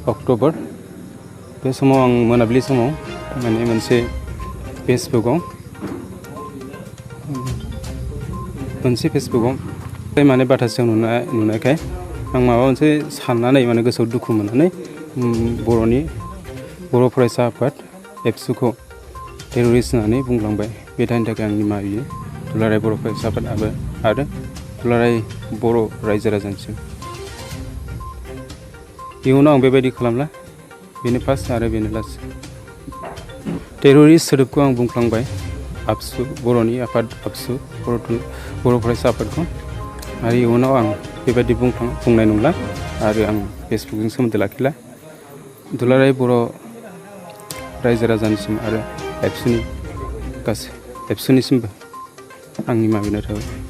October बे समाव आं मोनाबिलि समाव माने मोनसे फेसबुकआव माने बाथासजों नुनायखाय आं माबा मोनसे साननानै माने गोसोआव दुखु मोननानै बर' फरायसा आफाद एबसुखौ टेररिस्ट होननानै बुंलांबाय। बे दायनि थाखाय आं निमाहा बियो दुलाराय बर' फरायसा आफाद आरो दुलाराय बर' रायजो राजानिसिम। इयुनाव आं बेबायदि खालामला। बेनो फार्स्ट आरो बेनो लास्ट। टेररिस्ट सोदोबखौ आं बुंफ्लांबाय आबसु बर'नि आफाद आबसु बर' फरायसा आफादखौ आरो इयुनाव आं बेबायदि बुंनाय नंला आरो आं फेसबुकजों सोमोन्दो लाखिला। दुलाराय बर' रायजो राजानिसिम आरो एबसुनिसिमबो आं निमाहा बिनाय थाबाय।